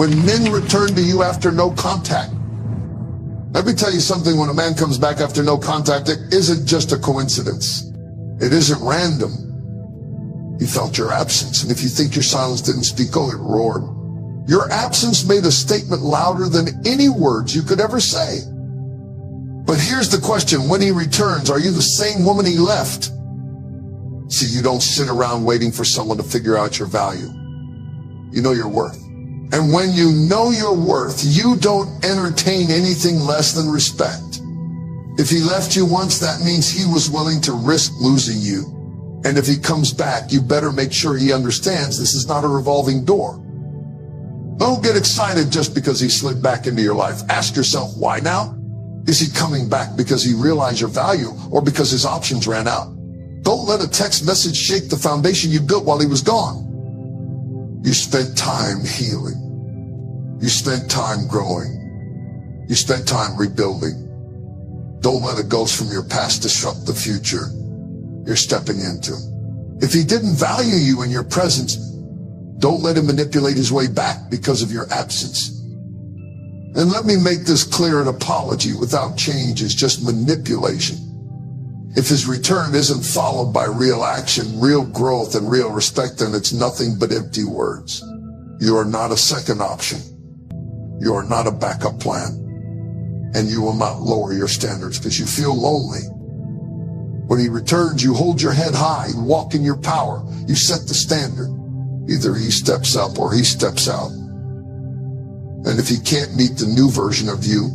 when men return to you after no contact. Let me tell you something, when a man comes back after no contact, it isn't just a coincidence. It isn't random. He felt your absence, and if you think your silence didn't speak, oh, it roared. Your absence made a statement louder than any words you could ever say. But here's the question, when he returns, are you the same woman he left? See, you don't sit around waiting for someone to figure out your value. You know your worth. And when you know your worth, you don't entertain anything less than respect. If he left you once, that means he was willing to risk losing you. And if he comes back, you better make sure he understands this is not a revolving door. Don't get excited just because he slid back into your life. Ask yourself, why now? Is he coming back because he realized your value or because his options ran out? Don't let a text message shake the foundation you built while he was gone. You spent time healing. You spent time growing. You spent time rebuilding. Don't let a ghost from your past disrupt the future you're stepping into. If he didn't value you in your presence, don't let him manipulate his way back because of your absence. And let me make this clear, an apology without change is just manipulation. If his return isn't followed by real action, real growth, and real respect, then it's nothing but empty words. You are not a second option. You are not a backup plan. And you will not lower your standards because you feel lonely. When he returns, you hold your head high, you walk in your power, you set the standard. Either he steps up or he steps out. And if he can't meet the new version of you,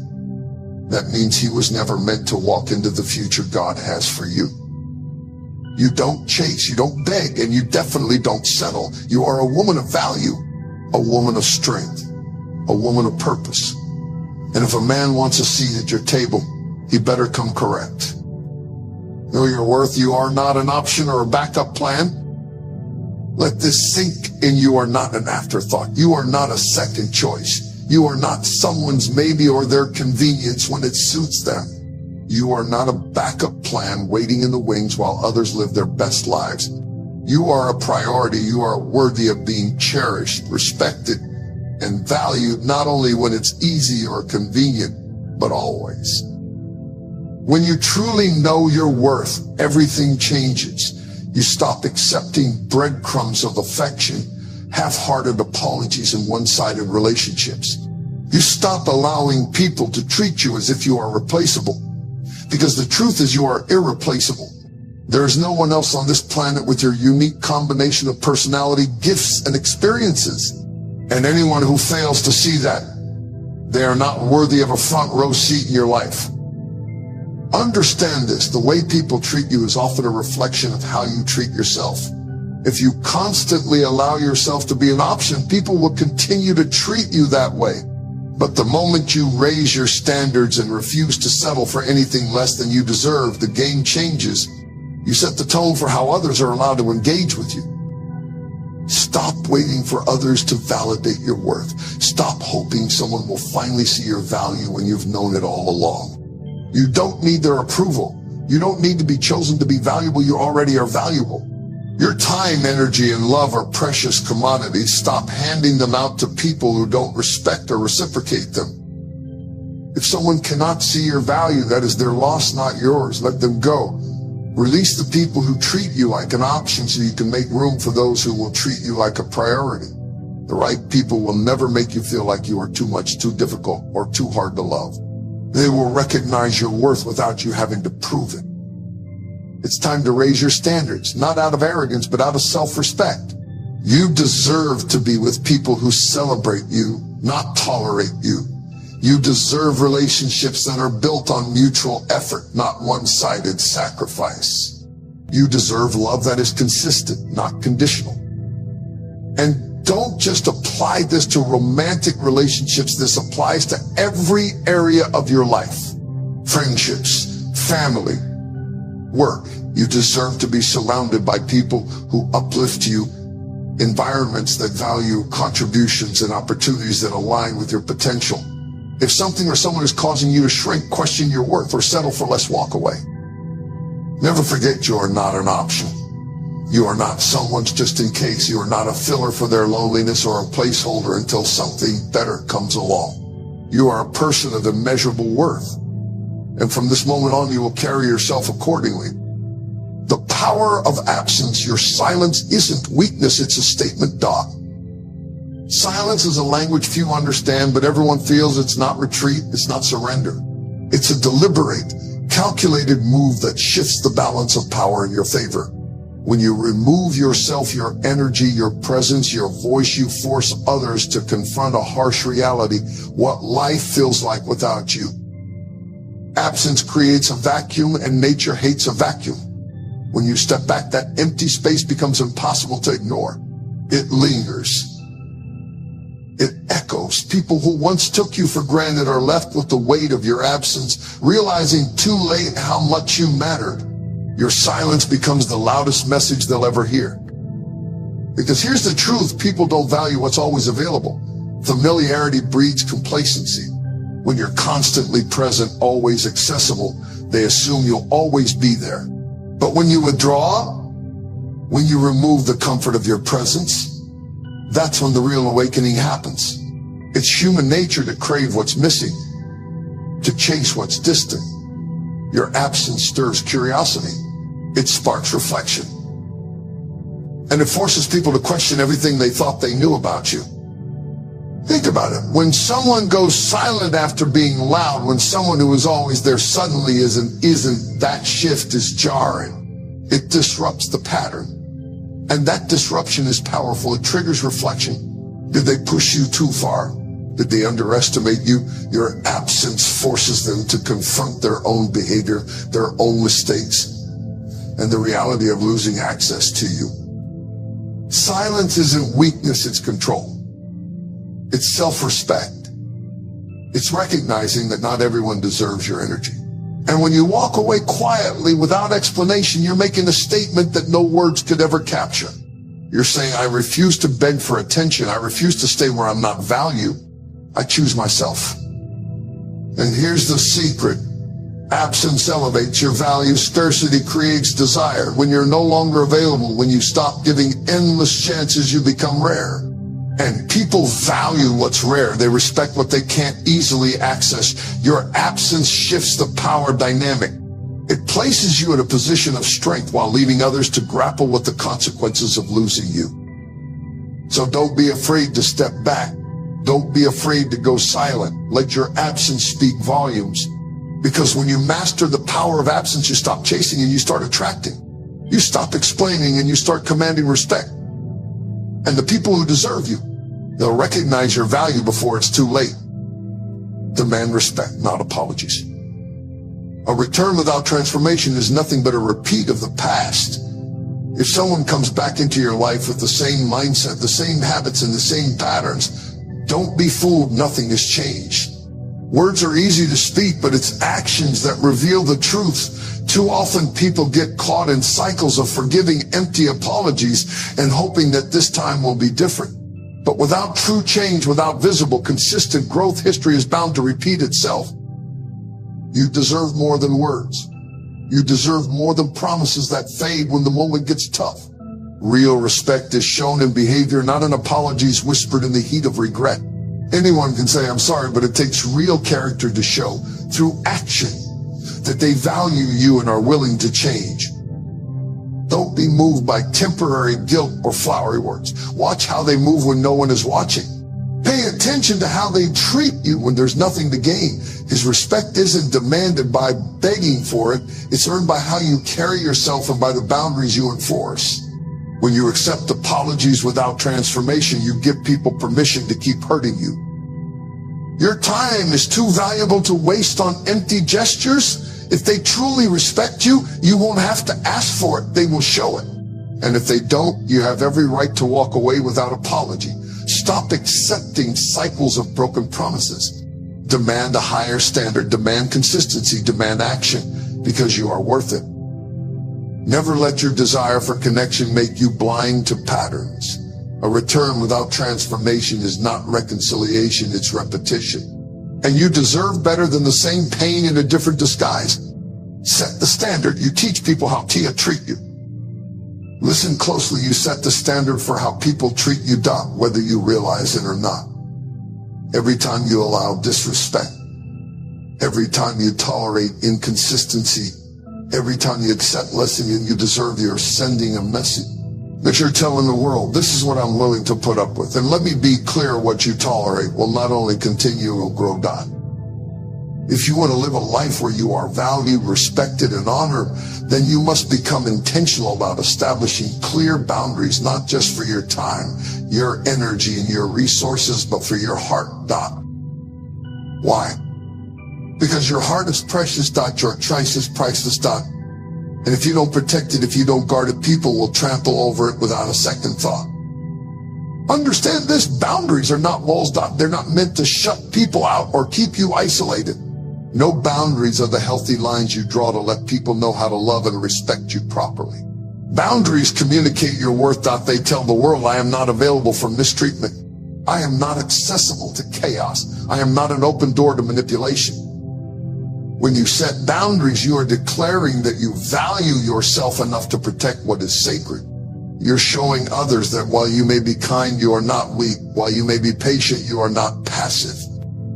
that means he was never meant to walk into the future God has for you. You don't chase, you don't beg, and you definitely don't settle. You are a woman of value, a woman of strength, a woman of purpose. And if a man wants a seat at your table, he better come correct. Know your worth. You are not an option or a backup plan. Let this sink in. You are not an afterthought. You are not a second choice. You are not someone's maybe or their convenience when it suits them. You are not a backup plan waiting in the wings while others live their best lives. You are a priority. You are worthy of being cherished, respected, and valued, not only when it's easy or convenient, but always. When you truly know your worth, everything changes. You stop accepting breadcrumbs of affection, half-hearted apologies, and one-sided relationships. You stop allowing people to treat you as if you are replaceable, because the truth is you are irreplaceable. There is no one else on this planet with your unique combination of personality, gifts, and experiences. And anyone who fails to see that, they are not worthy of a front row seat in your life. Understand this, the way people treat you is often a reflection of how you treat yourself. If you constantly allow yourself to be an option, people will continue to treat you that way. But the moment you raise your standards and refuse to settle for anything less than you deserve, the game changes. You set the tone for how others are allowed to engage with you. Stop waiting for others to validate your worth. Stop hoping someone will finally see your value when you've known it all along. You don't need their approval. You don't need to be chosen to be valuable. You already are valuable. Your time, energy, and love are precious commodities. Stop handing them out to people who don't respect or reciprocate them. If someone cannot see your value, that is their loss, not yours. Let them go. Release the people who treat you like an option so you can make room for those who will treat you like a priority. The right people will never make you feel like you are too much, too difficult, or too hard to love. They will recognize your worth without you having to prove it. It's time to raise your standards, not out of arrogance, but out of self-respect. You deserve to be with people who celebrate you, not tolerate you. You deserve relationships that are built on mutual effort, not one-sided sacrifice. You deserve love that is consistent, not conditional. And don't just apply this to romantic relationships. This applies to every area of your life. Friendships, family, work. You deserve to be surrounded by people who uplift you, environments that value contributions and opportunities that align with your potential. If something or someone is causing you to shrink, question your worth, or settle for less, walk away. Never forget you are not an option. You are not someone's just in case. You are not a filler for their loneliness or a placeholder until something better comes along. You are a person of immeasurable worth. And from this moment on, you will carry yourself accordingly. The power of absence. Your silence isn't weakness, it's a statement, Doc. Silence is a language few understand, but everyone feels. It's not retreat, it's not surrender. It's a deliberate, calculated move that shifts the balance of power in your favor. When you remove yourself, your energy, your presence, your voice, you force others to confront a harsh reality, what life feels like without you. Absence creates a vacuum, and nature hates a vacuum. When you step back, that empty space becomes impossible to ignore. It lingers. It echoes. People who once took you for granted are left with the weight of your absence, realizing too late how much you mattered. Your silence becomes the loudest message they'll ever hear. Because here's the truth, people don't value what's always available. Familiarity breeds complacency. When you're constantly present, always accessible, they assume you'll always be there. But when you withdraw, when you remove the comfort of your presence, that's when the real awakening happens. It's human nature to crave what's missing, to chase what's distant. Your absence stirs curiosity. It sparks reflection. And it forces people to question everything they thought they knew about you. Think about it. When someone goes silent after being loud, when someone who was always there suddenly isn't, that shift is jarring. It disrupts the pattern. And that disruption is powerful. It triggers reflection. Did they push you too far? Did they underestimate you? Your absence forces them to confront their own behavior, their own mistakes, and the reality of losing access to you. Silence isn't weakness, it's control. It's self-respect. It's recognizing that not everyone deserves your energy. And when you walk away quietly without explanation, you're making a statement that no words could ever capture. You're saying, I refuse to beg for attention. I refuse to stay where I'm not valued. I choose myself. And here's the secret. Absence elevates your value. Scarcity creates desire. When you're no longer available, when you stop giving endless chances, you become rare. And people value what's rare. They respect what they can't easily access. Your absence shifts the power dynamic. It places you in a position of strength while leaving others to grapple with the consequences of losing you. So don't be afraid to step back. Don't be afraid to go silent. Let your absence speak volumes. Because when you master the power of absence, you stop chasing and you start attracting. You stop explaining and you start commanding respect. And the people who deserve you, they'll recognize your value before it's too late. Demand respect, not apologies. A return without transformation is nothing but a repeat of the past. If someone comes back into your life with the same mindset, the same habits, and the same patterns, don't be fooled, nothing has changed. Words are easy to speak, but it's actions that reveal the truth. Too often people get caught in cycles of forgiving empty apologies and hoping that this time will be different. But without true change, without visible, consistent growth, history is bound to repeat itself. You deserve more than words. You deserve more than promises that fade when the moment gets tough. Real respect is shown in behavior, not in apologies whispered in the heat of regret. Anyone can say, I'm sorry, but it takes real character to show through action that they value you and are willing to change. Don't be moved by temporary guilt or flowery words. Watch how they move when no one is watching. Pay attention to how they treat you when there's nothing to gain. His respect isn't demanded by begging for it. It's earned by how you carry yourself and by the boundaries you enforce. When you accept apologies without transformation, you give people permission to keep hurting you. Your time is too valuable to waste on empty gestures. If they truly respect you, you won't have to ask for it. They will show it. And if they don't, you have every right to walk away without apology. Stop accepting cycles of broken promises. Demand a higher standard. Demand consistency. Demand action, because you are worth it. Never let your desire for connection make you blind to patterns. A return without transformation is not reconciliation, it's repetition. And you deserve better than the same pain in a different disguise. Set the standard. You teach people how Tia treat you. Listen closely. You set the standard for how people treat you, whether you realize it or not. Every time you allow disrespect, every time you tolerate inconsistency, every time you accept less than you deserve, you're sending a message that you're telling the world, this is what I'm willing to put up with. And let me be clear, what you tolerate will not only continue, it will grow. If you want to live a life where you are valued, respected, and honored, then you must become intentional about establishing clear boundaries, not just for your time, your energy, and your resources, but for your heart. Why? Because your heart is precious. Your choice is priceless. And if you don't protect it, if you don't guard it, people will trample over it without a second thought. Understand this, boundaries are not walls. They're not meant to shut people out or keep you isolated. No, boundaries are the healthy lines you draw to let people know how to love and respect you properly. Boundaries communicate your worth. They tell the world, I am not available for mistreatment. I am not accessible to chaos. I am not an open door to manipulation. When you set boundaries, you are declaring that you value yourself enough to protect what is sacred. You're showing others that while you may be kind, you are not weak. While you may be patient, you are not passive.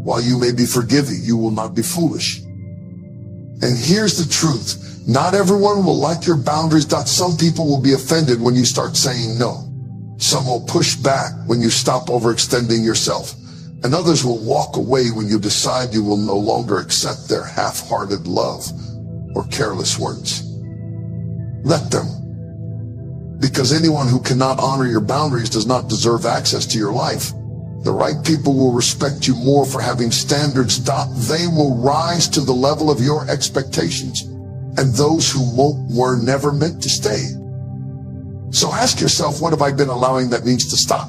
While you may be forgiving, you will not be foolish. And here's the truth. Not everyone will like your boundaries. Some people will be offended when you start saying no. Some will push back when you stop overextending yourself. And others will walk away when you decide you will no longer accept their half-hearted love or careless words. Let them. Because anyone who cannot honor your boundaries does not deserve access to your life. The right people will respect you more for having standards. They will rise to the level of your expectations. And those who won't were never meant to stay. So ask yourself, what have I been allowing that needs to stop?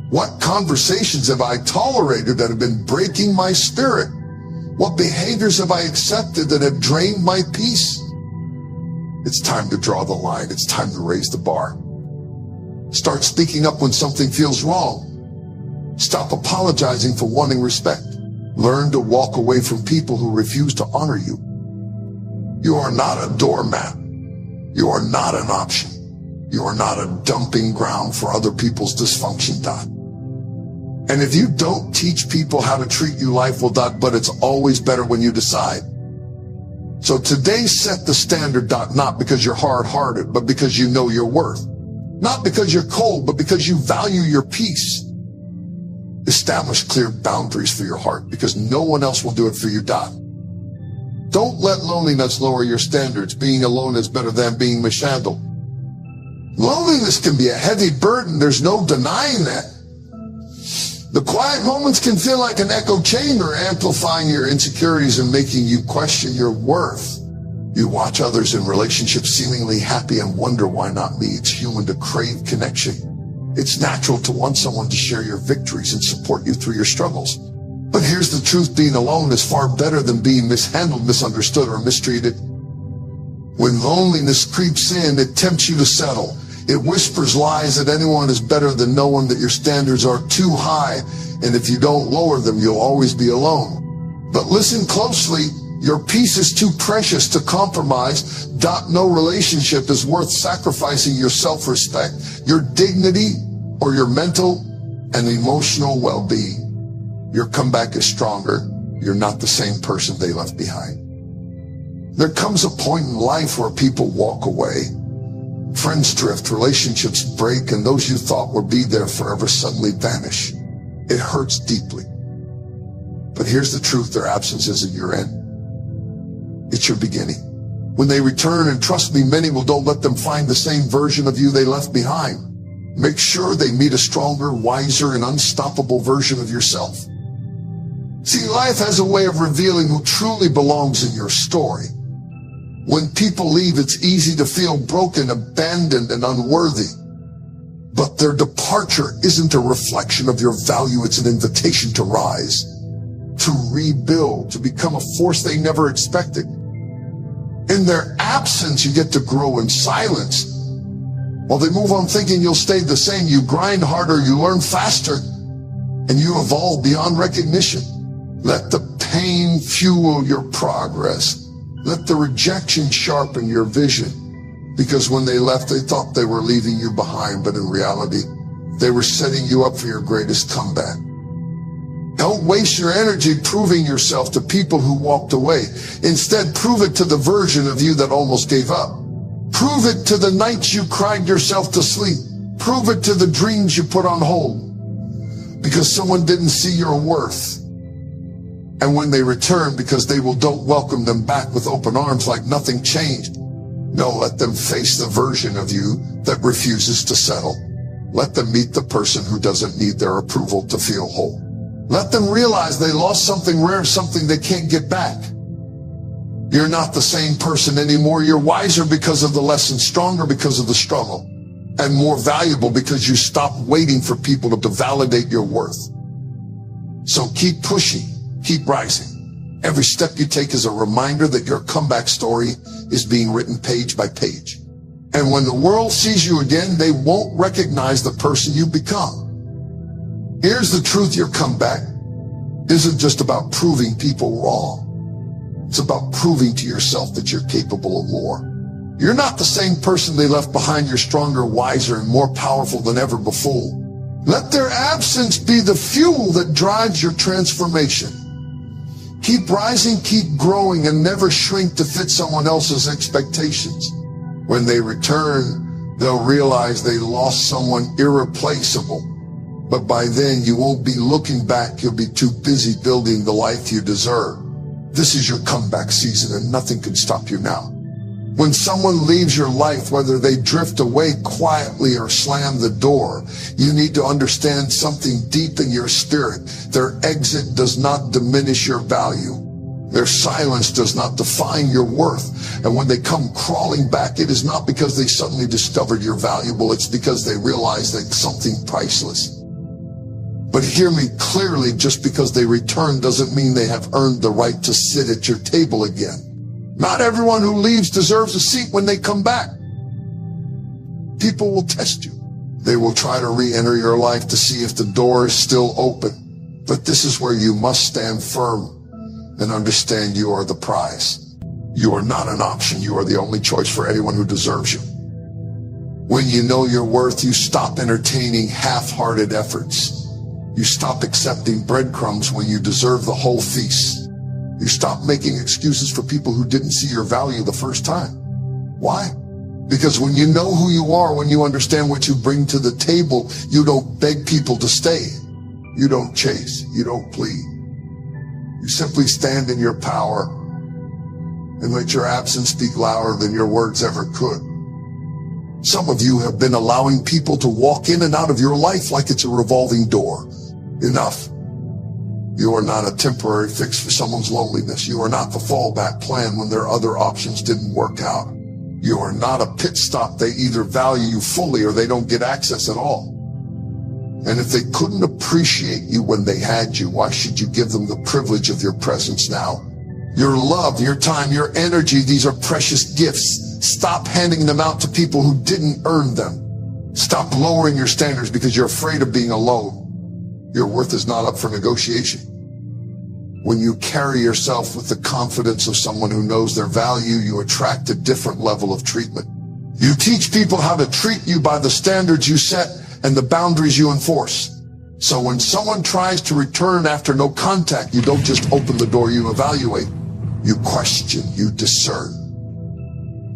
What conversations have I tolerated that have been breaking my spirit? What behaviors have I accepted that have drained my peace? It's time to draw the line. It's time to raise the bar. Start speaking up when something feels wrong. Stop apologizing for wanting respect. Learn to walk away from people who refuse to honor you. You are not a doormat. You are not an option. You are not a dumping ground for other people's dysfunction. And if you don't teach people how to treat you, life will. But it's always better when you decide. So today, set the standard. Not because you're hard-hearted, but because you know your worth. Not because you're cold, but because you value your peace. Establish clear boundaries for your heart, because no one else will do it for you. Don't let loneliness lower your standards. Being alone is better than being mishandled. Loneliness can be a heavy burden. There's no denying that. The quiet moments can feel like an echo chamber, amplifying your insecurities and making you question your worth. You watch others in relationships seemingly happy and wonder, why not me? It's human to crave connection. It's natural to want someone to share your victories and support you through your struggles. But here's the truth. Being alone is far better than being mishandled, misunderstood, or mistreated. When loneliness creeps in, it tempts you to settle. It whispers lies that anyone is better than no one, that your standards are too high, and if you don't lower them, you'll always be alone. But listen closely. Your peace is too precious to compromise. No relationship is worth sacrificing your self-respect, your dignity, or your mental and emotional well-being. Your comeback is stronger. You're not the same person they left behind. There comes a point in life where people walk away. Friends drift, relationships break, and those you thought would be there forever suddenly vanish. It hurts deeply. But here's the truth. Their absence isn't your end. It's your beginning. When they return, and trust me, many will, don't let them find the same version of you they left behind. Make sure they meet a stronger, wiser, and unstoppable version of yourself. See, life has a way of revealing who truly belongs in your story. When people leave, it's easy to feel broken, abandoned, and unworthy. But their departure isn't a reflection of your value. It's an invitation to rise, to rebuild, to become a force they never expected. In their absence, you get to grow in silence. While they move on thinking you'll stay the same, you grind harder, you learn faster, and you evolve beyond recognition. Let the pain fuel your progress. Let the rejection sharpen your vision. Because when they left, they thought they were leaving you behind, but in reality, they were setting you up for your greatest comeback. Don't waste your energy proving yourself to people who walked away. Instead, prove it to the version of you that almost gave up. Prove it to the nights you cried yourself to sleep. Prove it to the dreams you put on hold. Because someone didn't see your worth. And when they return, because don't welcome them back with open arms like nothing changed. No, let them face the version of you that refuses to settle. Let them meet the person who doesn't need their approval to feel whole. Let them realize they lost something rare, something they can't get back. You're not the same person anymore. You're wiser because of the lesson, stronger because of the struggle, and more valuable because you stopped waiting for people to validate your worth. So keep pushing, keep rising. Every step you take is a reminder that your comeback story is being written page by page. And when the world sees you again, they won't recognize the person you've become. Here's the truth: your comeback isn't just about proving people wrong. It's about proving to yourself that you're capable of more. You're not the same person they left behind. You're stronger, wiser, and more powerful than ever before. Let their absence be the fuel that drives your transformation. Keep rising, keep growing, and never shrink to fit someone else's expectations. When they return, they'll realize they lost someone irreplaceable. But by then, you won't be looking back. You'll be too busy building the life you deserve. This is your comeback season, and nothing can stop you now. When someone leaves your life, whether they drift away quietly or slam the door, you need to understand something deep in your spirit. Their exit does not diminish your value. Their silence does not define your worth. And when they come crawling back, it is not because they suddenly discovered you're valuable. It's because they realized that something priceless. But hear me clearly, just because they return doesn't mean they have earned the right to sit at your table again. Not everyone who leaves deserves a seat when they come back. People will test you. They will try to re-enter your life to see if the door is still open. But this is where you must stand firm and understand you are the prize. You are not an option. You are the only choice for anyone who deserves you. When you know your worth, you stop entertaining half-hearted efforts. You stop accepting breadcrumbs when you deserve the whole feast. You stop making excuses for people who didn't see your value the first time. Why? Because when you know who you are, when you understand what you bring to the table, you don't beg people to stay. You don't chase. You don't plead. You simply stand in your power and let your absence speak louder than your words ever could. Some of you have been allowing people to walk in and out of your life like it's a revolving door. Enough. You are not a temporary fix for someone's loneliness. You are not the fallback plan when their other options didn't work out. You are not a pit stop. They either value you fully or they don't get access at all. And if they couldn't appreciate you when they had you, why should you give them the privilege of your presence now? Your love, your time, your energy, these are precious gifts. Stop handing them out to people who didn't earn them. Stop lowering your standards because you're afraid of being alone. Your worth is not up for negotiation. When you carry yourself with the confidence of someone who knows their value, you attract a different level of treatment. You teach people how to treat you by the standards you set and the boundaries you enforce. So when someone tries to return after no contact, you don't just open the door, you evaluate. You question, you discern.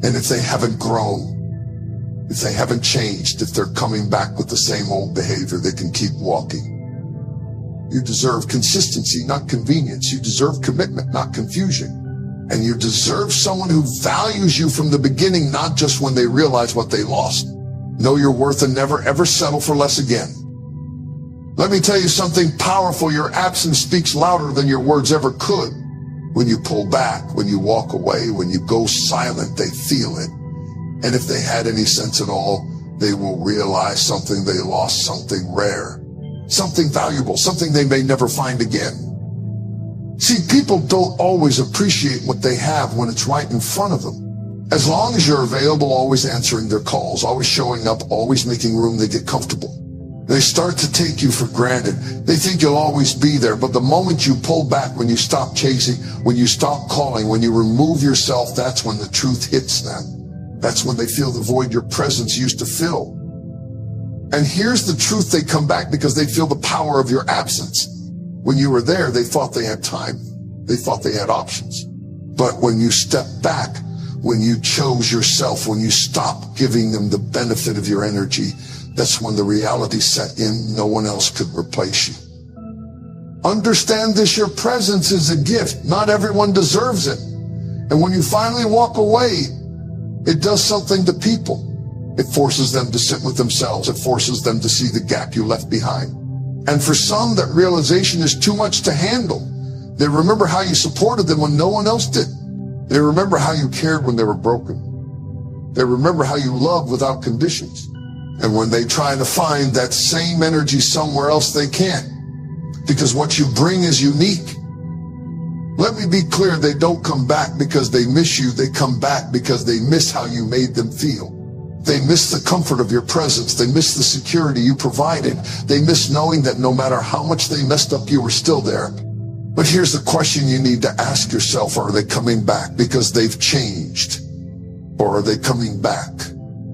And if they haven't grown, if they haven't changed, if they're coming back with the same old behavior, they can keep walking. You deserve consistency, not convenience. You deserve commitment, not confusion. And you deserve someone who values you from the beginning, not just when they realize what they lost. Know your worth and never ever settle for less again. Let me tell you something powerful. Your absence speaks louder than your words ever could. When you pull back, when you walk away, when you go silent, they feel it. And if they had any sense at all, they will realize something they lost, something rare. Something valuable, something they may never find again. See, people don't always appreciate what they have when it's right in front of them. As long as you're available, always answering their calls, always showing up, always making room, they get comfortable. They start to take you for granted. They think you'll always be there, but the moment you pull back, when you stop chasing, when you stop calling, when you remove yourself, that's when the truth hits them. That's when they feel the void your presence used to fill. And here's the truth, they come back because they feel the power of your absence. When you were there, they thought they had time. They thought they had options. But when you step back, when you chose yourself, when you stopped giving them the benefit of your energy, that's when the reality set in. No one else could replace you. Understand this, your presence is a gift. Not everyone deserves it. And when you finally walk away, it does something to people. It forces them to sit with themselves. It forces them to see the gap you left behind. And for some, that realization is too much to handle. They remember how you supported them when no one else did. They remember how you cared when they were broken. They remember how you loved without conditions. And when they try to find that same energy somewhere else, they can't. Because what you bring is unique. Let me be clear, they don't come back because they miss you. They come back because they miss how you made them feel. They miss the comfort of your presence. They miss the security you provided. They miss knowing that no matter how much they messed up, you were still there. But here's the question you need to ask yourself. Are they coming back because they've changed? Or are they coming back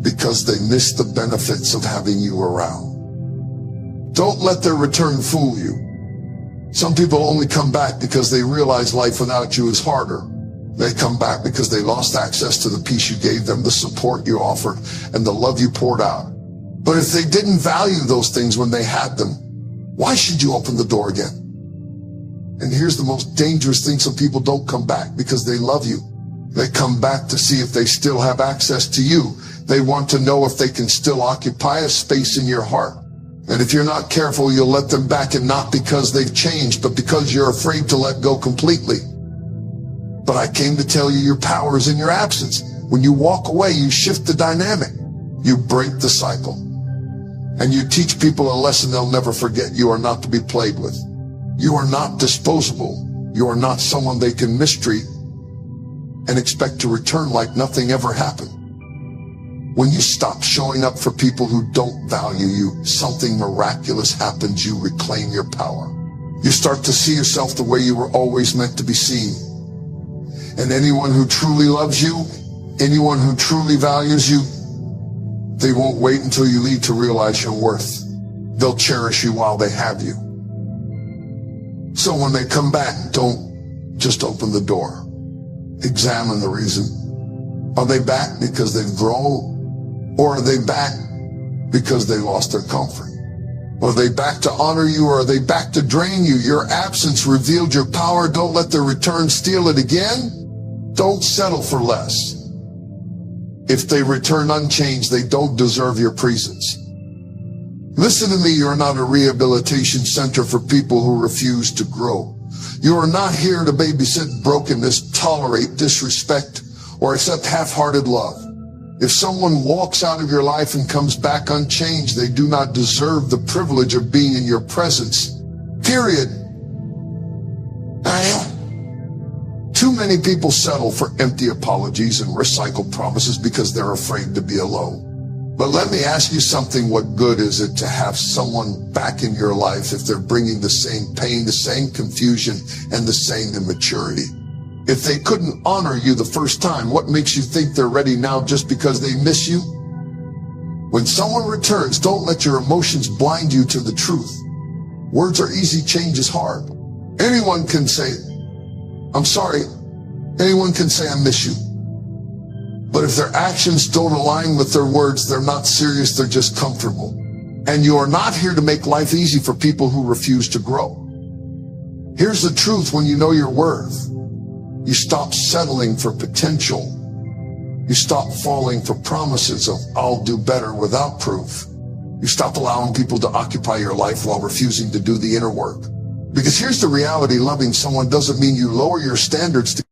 because they miss the benefits of having you around? Don't let their return fool you. Some people only come back because they realize life without you is harder. They come back because they lost access to the peace you gave them, the support you offered, and the love you poured out. But if they didn't value those things when they had them, why should you open the door again? And here's the most dangerous thing, some people don't come back because they love you. They come back to see if they still have access to you. They want to know if they can still occupy a space in your heart. And if you're not careful, you'll let them back, and not because they've changed, but because you're afraid to let go completely. But I came to tell you your power is in your absence. When you walk away, you shift the dynamic. You break the cycle. And you teach people a lesson they'll never forget. You are not to be played with. You are not disposable. You are not someone they can mistreat and expect to return like nothing ever happened. When you stop showing up for people who don't value you, something miraculous happens. You reclaim your power. You start to see yourself the way you were always meant to be seen. And anyone who truly loves you, anyone who truly values you, they won't wait until you leave to realize your worth. They'll cherish you while they have you. So when they come back, don't just open the door. Examine the reason. Are they back because they've grown? Or are they back because they lost their comfort? Are they back to honor you, or are they back to drain you? Your absence revealed your power. Don't let their return steal it again. Don't settle for less. If they return unchanged, they don't deserve your presence. Listen to me, you're not a rehabilitation center for people who refuse to grow. You are not here to babysit brokenness, tolerate disrespect, or accept half-hearted love. If someone walks out of your life and comes back unchanged, they do not deserve the privilege of being in your presence. Period. Too many people settle for empty apologies and recycled promises because they're afraid to be alone. But let me ask you something. What good is it to have someone back in your life if they're bringing the same pain, the same confusion, and the same immaturity? If they couldn't honor you the first time, what makes you think they're ready now just because they miss you? When someone returns, don't let your emotions blind you to the truth. Words are easy, change is hard. Anyone can say, I'm sorry. Anyone can say, I miss you. But if their actions don't align with their words, they're not serious, they're just comfortable. And you are not here to make life easy for people who refuse to grow. Here's the truth: when you know your worth, you stop settling for potential. You stop falling for promises of I'll do better without proof. You stop allowing people to occupy your life while refusing to do the inner work. Because here's the reality: loving someone doesn't mean you lower your standards to